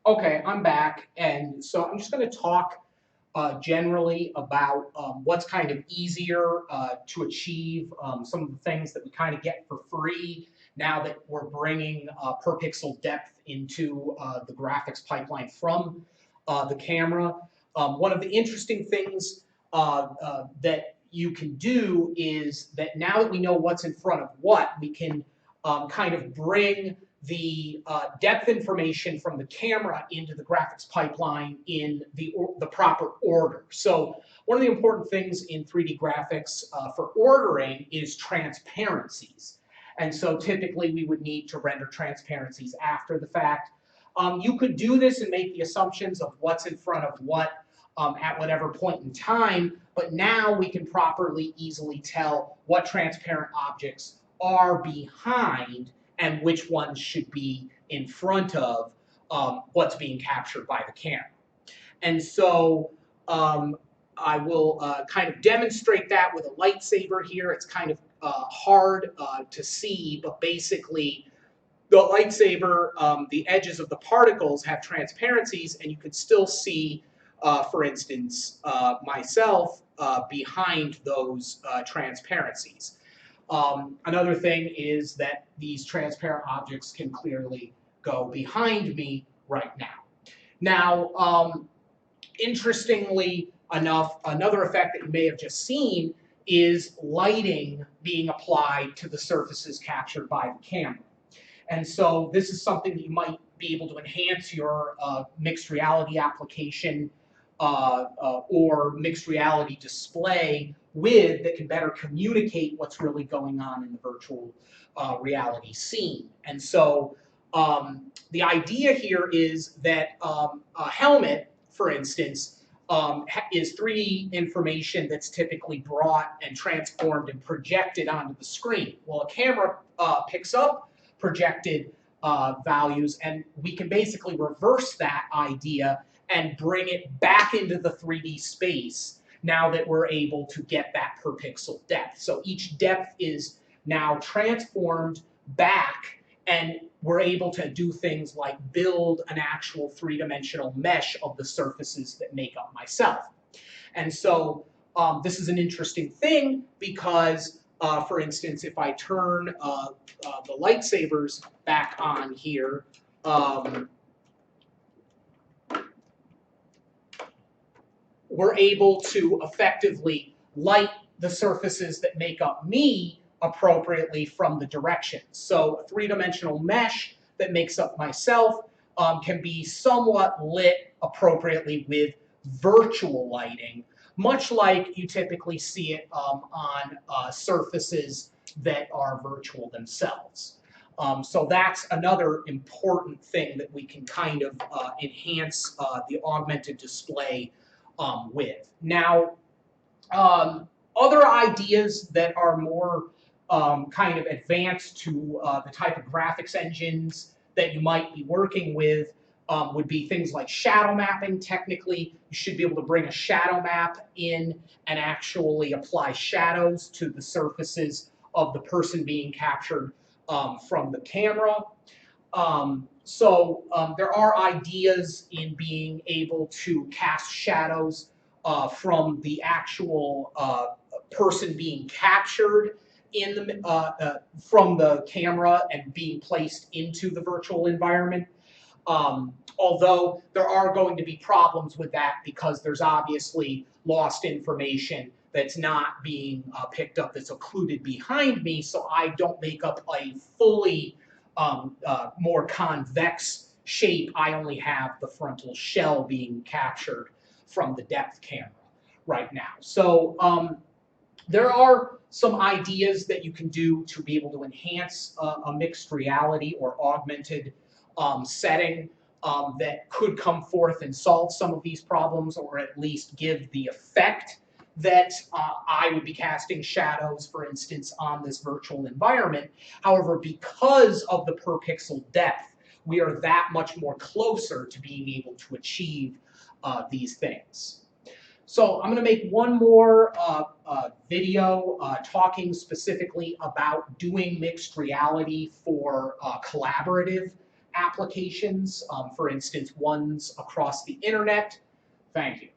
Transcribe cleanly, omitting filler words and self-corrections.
Okay, I'm back, and so I'm just going to talk generally about what's kind of easier to achieve, some of the things that we kind of get for free now that we're bringing per pixel depth into the graphics pipeline from the camera. One of the interesting things that you can do is that now that we know what's in front of what, we can kind of bring the depth information from the camera into the graphics pipeline in the proper order. So one of the important things in 3D graphics for ordering is transparencies. And so typically we would need to render transparencies after the fact. You could do this and make the assumptions of what's in front of what at whatever point in time, but now we can properly, easily tell what transparent objects are behind and which ones should be in front of what's being captured by the camera. And so I will kind of demonstrate that with a lightsaber here. It's kind of hard to see, but basically the lightsaber, the edges of the particles have transparencies, and you can still see, for instance, myself behind those transparencies. Another thing is that these transparent objects can clearly go behind me right now. Now, interestingly enough, another effect that you may have just seen is lighting being applied to the surfaces captured by the camera. And so this is something that you might be able to enhance your mixed reality application or mixed reality display with, that can better communicate what's really going on in the virtual reality scene. And so the idea here is that a helmet, for instance, is 3D information that's typically brought and transformed and projected onto the screen. Well, a camera picks up projected values, and we can basically reverse that idea and bring it back into the 3D space now that we're able to get that per pixel depth. So each depth is now transformed back, and we're able to do things like build an actual three-dimensional mesh of the surfaces that make up myself. And so this is an interesting thing because, for instance, if I turn the lightsabers back on here, we're able to effectively light the surfaces that make up me appropriately from the directions. So a three-dimensional mesh that makes up myself can be somewhat lit appropriately with virtual lighting, much like you typically see it on surfaces that are virtual themselves. So that's another important thing that we can kind of enhance the augmented display with. Now, other ideas that are more kind of advanced to the type of graphics engines that you might be working with would be things like shadow mapping. Technically, you should be able to bring a shadow map in and actually apply shadows to the surfaces of the person being captured from the camera. There are ideas in being able to cast shadows from the actual person being captured in the from the camera and being placed into the virtual environment. Although there are going to be problems with that because there's obviously lost information that's not being picked up, that's occluded behind me, so I don't make up a fully more convex shape. I only have the frontal shell being captured from the depth camera right now. So there are some ideas that you can do to be able to enhance a mixed reality or augmented setting that could come forth and solve some of these problems, or at least give the effect that I would be casting shadows, for instance, on this virtual environment. However, because of the per pixel depth, we are that much more closer to being able to achieve these things. So I'm going to make one more video talking specifically about doing mixed reality for collaborative applications. applications, for instance, ones across the internet. Thank you.